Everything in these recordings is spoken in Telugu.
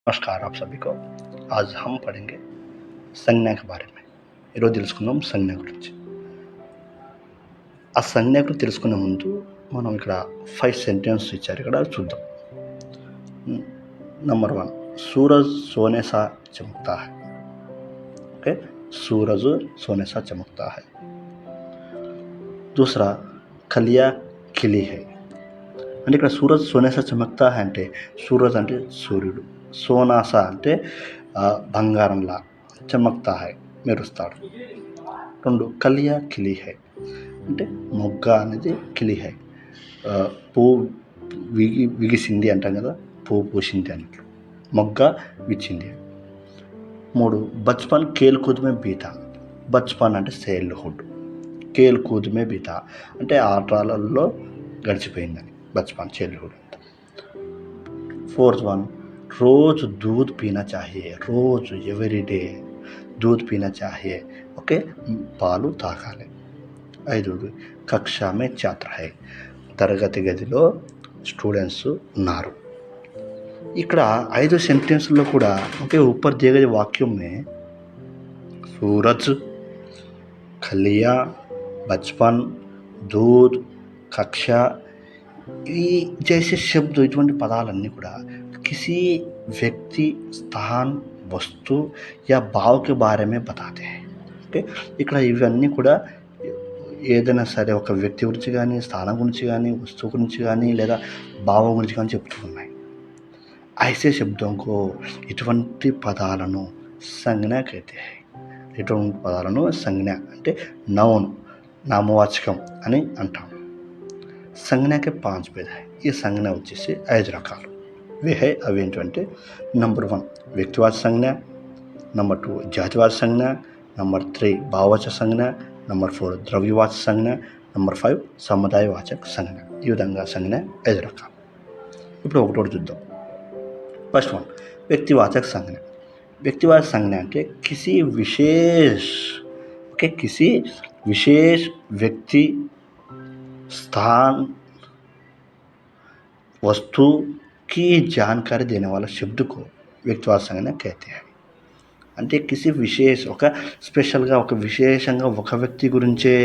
नमस्कार आप सभी को। आज हम पढ़ेंगे संज्ञा के बारे में। ఈరోజు తెలుసుకుందాం సంజ్ఞ గురించి. ఆ సంజ్ఞ గురించి తెలుసుకునే ముందు మనం ఇక్కడ 5 సెంటెన్స్ ఇచ్చారు, ఇక్కడ చూద్దాం. नंबर 1, सूरज सोने सा चमकता है. ओके, सूरज सोने सा चमकता है. दूसरा, कलिया खिली है. అంటే ఇక్కడ సూరజ్ సోనేసా చమక్తా అంటే సూరజ్ అంటే సూర్యుడు, సోనాసా అంటే బంగారంలా, చమక్తా హై మెరుస్తాడు. 2, కలియా కిలి హై అంటే మొగ్గ అనేది కిలి హై, పువ్వు విగిసింది అంటాం కదా, పువ్వు పూసింది అన్నట్లు, మొగ్గ విచ్చింది. 3, బచ్పన్ ఖేల్ కూద్ మే బీతా. బచ్పన్ అంటే చైల్డ్హుడ్, ఖేల్ కూద్ మే బీతా అంటే ఆటలలో గడిచిపోయిందని, बचपन चैल्डहुड. 4th वन, रोज दूध पीना चाहिए. रोज एवरी डे दूध पीना चाहिए. ओके, పాలు తాగాలి. 5, కక్షా మే ఛాత్ర హై. తరగతి గదిలో స్టూడెంట్స్ ఉన్నారు. ఇక్కడ 5 సెంటెన్స్లో కూడా ఓకే ऊपर दिए गए वाक्यों में सूरज, खलिया, बचपन, दूध, कक्षा ఈ जैसे शब्द ఇటువంటి పదాలన్నీ కూడా किसी व्यक्ति, स्थान, वस्तु या भाव के बारे में बताते हैं. ఓకే, ఇక్కడ ఇవన్నీ కూడా ఏదైనా సరే ఒక వ్యక్తి గురించి కానీ, స్థానం గురించి కానీ, వస్తువు గురించి కానీ, లేదా భావం గురించి కానీ చెప్తూ ఉన్నాయి. ఐసే శబ్దంకో ఇటువంటి పదాలను సంజ్ఞ कहते हैं. ఇటువంటి పదాలను సంజ్ఞ అంటే నౌన్, నామవాచకం అని అంటాం. సంజ్ఞ के 5 भेद है. ఈ సంజ్ఞ వచ్చేసి 5 రకాలు. అవి ఏంటంటే నంబర్ 1 వ్యక్తివాచక సంజ్ఞ, నంబర్ 2 జాతివాచక సంజ్ఞ, నంబర్ 3 భావవాచక సంజ్ఞ, నంబర్ 4 ద్రవ్యవాచక సంజ్ఞ, నంబర్ 5 సముదాయవాచక సంజ్ఞ. ఈ విధంగా సంజ్ఞ 5 రకాలు. ఇప్పుడు ఒకటోటి చూద్దాం. ఫస్ట్ వన్, వ్యక్తివాచక సంజ్ఞ. వ్యక్తివాచక సంజ్ఞ అంటే కిసి విశేష వ్యక్తి, स्थान, वस्तु की जानकारी देने वाला शब्द को వ్యక్తివాచక సంజ్ఞ कहते हैं. అంటే కిసి విశేష ఒక స్పెషల్గా ఒక విశేషంగా ఒక వ్యక్తి గురించే,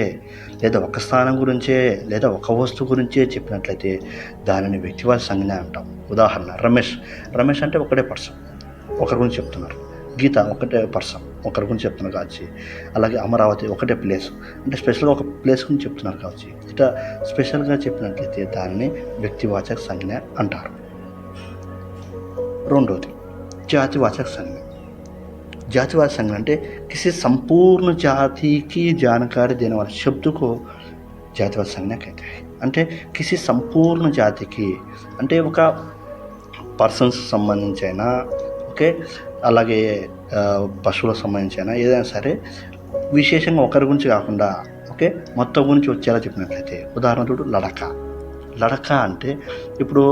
లేదా ఒక స్థానం గురించే, లేదా ఒక వస్తువు గురించే చెప్పినట్లయితే దానిని వ్యక్తివాచక సంజ్ఞ అంటాం. ఉదాహరణ, రమేష్ అంటే ఒకటే పర్సన్, ఒకరి గురించి చెప్తున్నారు. గీత ఒకటే పర్సన్, ఒకరి గురించి చెప్తున్నారు కావచ్చు. అలాగే అమరావతి ఒకటే ప్లేస్, అంటే స్పెషల్గా ఒక ప్లేస్ గురించి చెప్తున్నారు కావచ్చు. ఇట్లా స్పెషల్గా చెప్పినట్లయితే దానిని వ్యక్తివాచక సంజ్ఞ అంటారు. రెండోది జాతివాచక సంజ్ఞ. జాతివాచక సంజ్ఞ అంటే కిసి సంపూర్ణ జాతికి జానకారి దేని వాళ్ళ శబ్దకు జాతివాచక సంజ్ఞ कहते हैं. అంటే కిసి సంపూర్ణ జాతికి అంటే ఒక పర్సన్స్ సంబంధించైనా, ఓకే, అలాగే పశువులకు సంబంధించిన ఏదైనా సరే విశేషంగా ఒకరి గురించి కాకుండా ఓకే మొత్తం గురించి వచ్చేలా చెప్పినట్లయితే, ఉదాహరణకు లడక అంటే ఇప్పుడు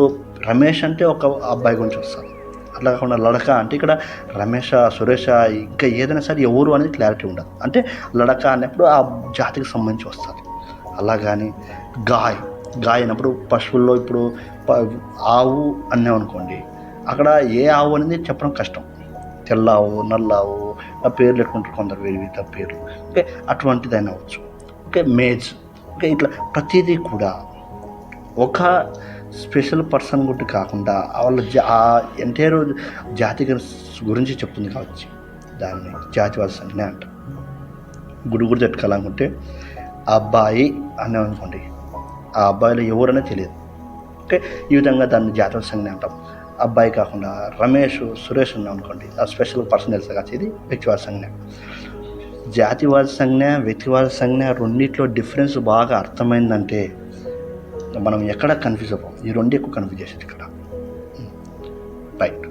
రమేష్ అంటే ఒక అబ్బాయి గురించి వస్తారు. అట్లా కాకుండా లడక అంటే ఇక్కడ రమేష, సురేష ఇంకా ఏదైనా సరే ఎవరు అనేది క్లారిటీ ఉండదు. అంటే లడక అన్నప్పుడు ఆ జాతికి సంబంధించి వస్తుంది. అలా కానీ గాయ్ అయినప్పుడు పశువుల్లో ఇప్పుడు ఆవు అన్నామనుకోండి, అక్కడ ఏ ఆవు అనేది చెప్పడం కష్టం. తెల్లావు, నల్లావు, ఆ పేర్లు పెట్టుకుంటారు కొందరు, వేరు పేర్లు. ఓకే, అటువంటిదైనా అవ్వచ్చు. Okay, maze. ఓకే, ఇట్లా ప్రతిదీ కూడా ఒక స్పెషల్ పర్సన్ గురించి కాకుండా వాళ్ళ ఆ ఎంటైర్ జాతి గురించి చెప్తుంది కావచ్చు. దాన్ని జాతివాచక సంజ్ఞ అంటారు. గుడి చెట్టుకోవాలనుకుంటే అబ్బాయి అన్నామనుకోండి, ఆ అబ్బాయిలో ఎవరనే తెలియదు. ఓకే, ఈ విధంగా దాన్ని జాతివాచక సంజ్ఞ అంటాం. అబ్బాయి కాకుండా రమేష్, సురేష్ ఉన్నాం అనుకోండి, ఆ స్పెషల్ పర్సన్ తెలుసు కాదు, ఇది వ్యక్తివాచక సంజ్ఞ. జాతివాచక సంజ్ఞ, వ్యక్తివాచక సంజ్ఞ రెండిట్లో డిఫరెన్స్ బాగా అర్థమైందంటే మనం ఎక్కడ కన్ఫ్యూజ్ అవ్వం. ఈ రెండు ఎక్కువ కన్ఫ్యూజ్ చేసేది ఇక్కడ. రైట్.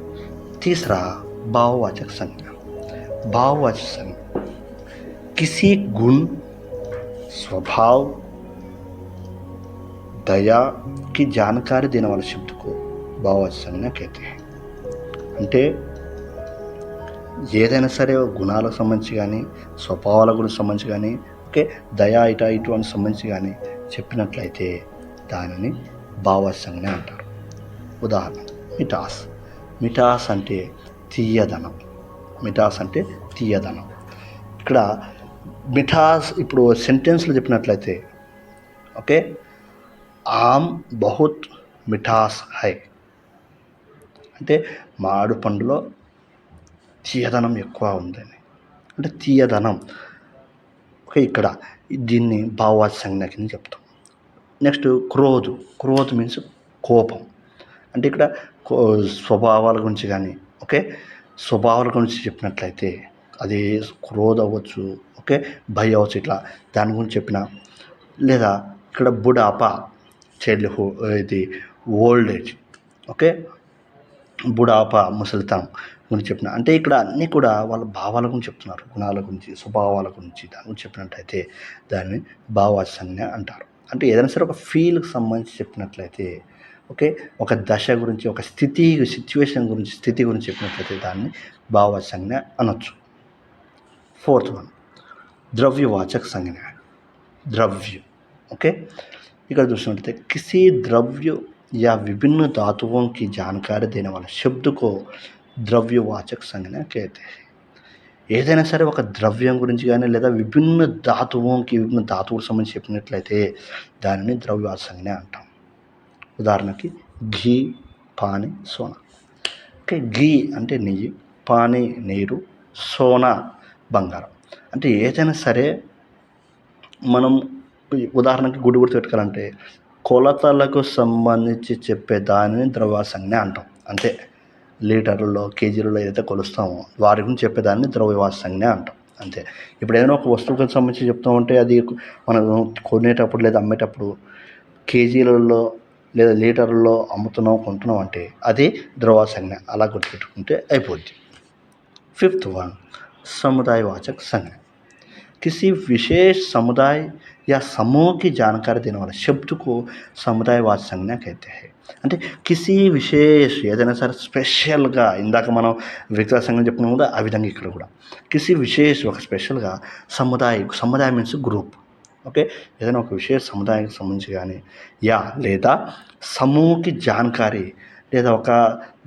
తీసరా భావవాచక సంజ్ఞ. భావవాచక సంజ్ఞ కిసి గుణ, స్వభాव, దయా की जानकारी देने वाले शब्द को భావవాచక సంజ్ఞ कहते हैं. అంటే ఏదైనా సరే గుణాలకు సంబంధించి కానీ, స్వభావాల గురించి సంబంధించి కానీ, ఓకే, దయా ఇటువంటి సంబంధించి కానీ చెప్పినట్లయితే దానిని భావవాచక సంజ్ఞ అంటారు. ఉదాహరణ, మిఠాస్ అంటే తీయదనం. మిఠాస్ అంటే తీయదనం. ఇక్కడ మిఠాస్ ఇప్పుడు సెంటెన్స్లో చెప్పినట్లయితే ఓకే, ఆమ్ బహుత్ మిఠాస్ హై అంటే మామిడి పండులో తీయదనం ఎక్కువ ఉందని, అంటే తీయదనం. ఓకే, ఇక్కడ దీన్ని భావవాచక సంజ్ఞ కింద చెప్తాం. నెక్స్ట్ క్రోధ్ మీన్స్ కోపం. అంటే ఇక్కడ స్వభావాల గురించి కానీ ఓకే, స్వభావాల గురించి చెప్పినట్లయితే అది క్రోధ్ అవ్వచ్చు, ఓకే, భయ అవ్వచ్చు, ఇట్లా దాని గురించి చెప్పిన. లేదా ఇక్కడ బుడాపా చైల్డ్హుడ్, ఇది ఓల్డ్ ఏజ్, ఓకే, బుడాపా ముసలితనం గురించి చెప్పిన. అంటే ఇక్కడ అన్నీ కూడా వాళ్ళ భావాల గురించి చెప్తున్నారు, గుణాల గురించి, స్వభావాల గురించి, దాని గురించి చెప్పినట్టయితే దాన్ని భావవాచక సంజ్ఞ అంటారు. అంటే ఏదైనా సరే ఒక ఫీల్కి సంబంధించి చెప్పినట్లయితే ఓకే, ఒక దశ గురించి, ఒక సిచ్యువేషన్ గురించి, స్థితి గురించి చెప్పినట్లయితే దాన్ని భావవాచక సంజ్ఞ అనొచ్చు. 4th వన్ ద్రవ్యవాచక సంజ్ఞ. ద్రవ్యం ओके, ఇక్కడ చూసినట్లయితే किसी द्रव्य या विभिन्न धातुओं की जानकारी देने वाले शब्द को ద్రవ్యవాచక సంజ్ఞ कहते हैं. ఏదైనా సరే ఒక ద్రవ్యం గురించి కానీ లేదా విభిన్న ధాతువుకు సంబంధించి చెప్పినట్లయితే దానిని ద్రవ్యవాచక సంజ్ఞ అంటాం. ఉదాహరణకి ఘీ, పాని, సోనా. ఓకే, ఘీ అంటే నెయ్యి, పాని నీరు, సోనా బంగారం. అంటే ఏదైనా సరే మనం ఉదాహరణకి గుడి గుర్తుపెట్టుకోవాలంటే కొలతలకు సంబంధించి చెప్పే దానిని ద్రవ్యవాచక సంజ్ఞ అంటాం. అంతే, లీటర్లలో, కేజీలలో ఏదైతే కొలుస్తామో వారి గురించి చెప్పేదాన్ని ద్రవ్యవాచక సంజ్ఞ అంటాం. అంతే. ఇప్పుడు ఏదైనా ఒక వస్తువుకి సంబంధించి చెప్తామంటే అది మనం కొనేటప్పుడు లేదా అమ్మేటప్పుడు కేజీలలో లేదా లీటర్లలో అమ్ముతున్నాం, కొంటున్నాం అంటే అది ద్రవ్యవాచక సంజ్ఞ. అలా గుర్తుపెట్టుకుంటే అయిపోద్ది. 5th వన్ समुदायवाचक संज्ञा. किसी विशेष समुदाय या समूह की जानकारी देने वाले शब्द को समुदायवाचक संज्ञा कहते हैं. అంటే కిసి విశేష్ ఏదైనా సరే స్పెషల్గా, ఇందాక మనం వ్యక్తిగత సంజ్ఞ చెప్పుకున్నాం కదా, ఆ విధంగా ఇక్కడ కూడా కిసి విశేష్ ఒక స్పెషల్గా సముదాయం మీన్స్ గ్రూప్. ఓకే, ఏదైనా ఒక విశేష సముదాయానికి సంబంధించి కానీ యా లేదా సమూహకి జాన్కారీ లేదా ఒక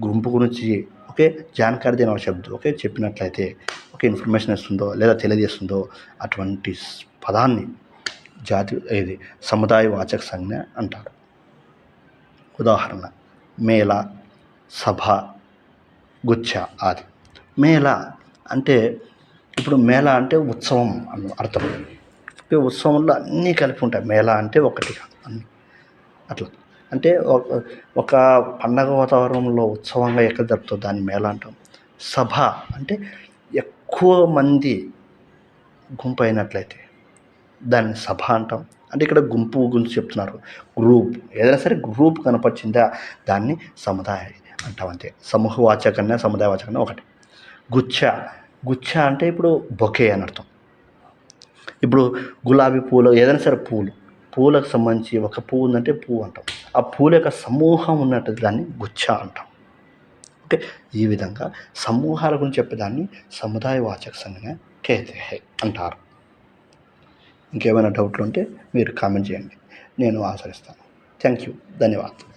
గుంపు గురించి ఓకే జాన్కారీ దేని శబ్దం ఓకే చెప్పినట్లయితే ఓకే ఇన్ఫర్మేషన్ ఇస్తుందో లేదా తెలియజేస్తుందో అటువంటి పదాన్ని ఏది సముదాయవాచక సంజ్ఞ అంటారు. ఉదాహరణ మేళా, సభ, గుచ్చ ఆది. మేళా అంటే ఇప్పుడు మేళా అంటే ఉత్సవం అని అర్థం. ఉత్సవంలో అన్నీ కలిపి ఉంటాయి. మేళా అంటే ఒకటి కాదు, అన్నీ అట్లా. అంటే ఒక పండగ వాతావరణంలో ఉత్సవంగా ఎక్కడ జరుపుతుందో దాన్ని మేళా అంటాం. సభ అంటే ఎక్కువ మంది గుంపు అయినట్లయితే దాన్ని సభ అంటాం. అంటే ఇక్కడ గుంపు గురించి చెప్తున్నారు, గ్రూప్. ఏదైనా సరే గ్రూప్ కనపరిచిందా దాన్ని సముదాయం అంటాం. అంతే, సమూహవాచకన్నా సముదాయవాచకన్నా ఒకటి. గుచ్చ అంటే ఇప్పుడు బొకే అని అర్థం. ఇప్పుడు గులాబీ పూలు, ఏదైనా సరే పూలకు సంబంధించి ఒక పువ్వు ఉందంటే పువ్వు అంటాం. ఆ పూల యొక్క సమూహం ఉన్నట్టు దాన్ని గుచ్చ అంటాం. ఓకే, ఈ విధంగా సమూహాల గురించి చెప్పేదాన్ని సముదాయవాచక సంజ్ఞ कहते हैं అంటారు. ఇంకేమైనా డౌట్లు ఉంటే మీరు కామెంట్ చేయండి, నేను ఆన్సర్ ఇస్తాను. థ్యాంక్ యూ, ధన్యవాదాలు.